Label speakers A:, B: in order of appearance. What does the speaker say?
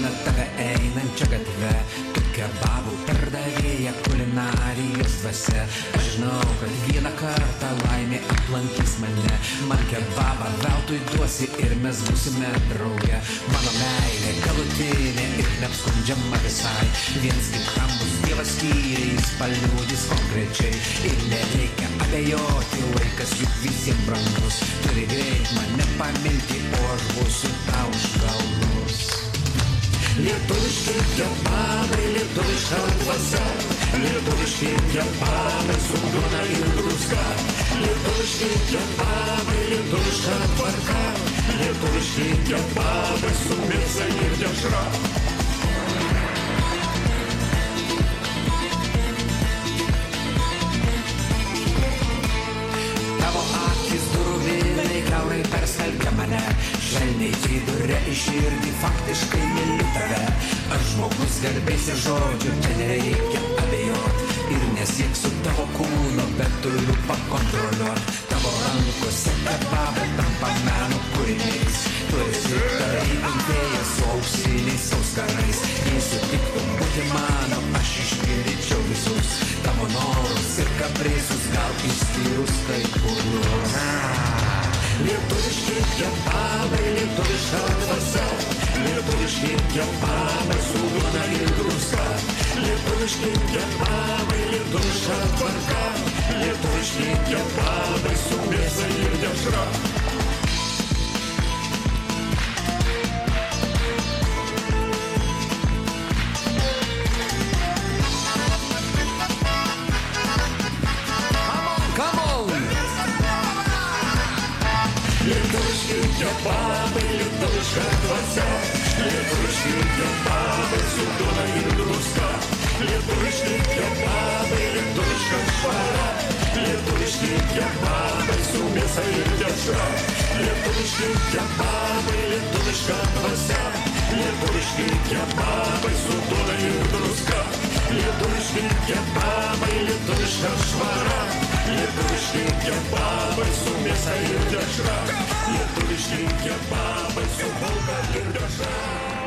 A: prisimena tave einančią gatvę, tu kebabų pardavėja, kulinarijos dvasia. Aš žinau, kad vieną kartą laimė aplankys mane, man kebabą veltui duosi ir mes būsime drauge. Mano meilė galutinė ir neapskundžiama visai, viens kitam bus Dievas skyrė, jis paliudys konkrečiai ir nereikia abejoti, laikas juk visiems brangus, turi greit mane pamilti, o aš būsiu tau už galvos. Lietuviški kebabai, lietuviška dvasia, lietuviški kebabai su duona ir druska, lietuviški kebabai, lietuviška tvarka, lietuviški kebabai su mėsa ir dešra. Kiaurai persmelkia mane, švelniai įduria į širdį, faktiškai myliu tave. Aš žmogus garbės ir žodžių, čia nereikia abejot, ir nesieksiu tavo kūno, bet turiu pakontroliuot. Tavo rankose kebabai tampa meno kūriniais, tu esi kareivintėjas su auksiniais auskarais. Jei sutiktum būti mano, aš išpildyčiau visus tavo norus ir kaprizus, gal išskyrus kai kuriuos. Lietuviški kebabai, lietuviška dvasia, lietuviški kebabai su duona ir druska, lietuviški kebabai, lietuviška tvarka, lietuviški kebabai su mėsa ir dešra. Lietuviški kebabai, lietuviška dvasia, lietuviški kebabai su duona ir druska, lietuviški kebabai, lietuviška švara, lietuviški kebabai su mėsa ir dešra, lietuviški kebabai, lietuviška dvasia, lietuviški kebabai su duona ir druska, lietuviški kebabai, lietuviška švara, lietuviški kebabai su mėsa ir dešra, lietuviški kebabai su bulka ir dešra.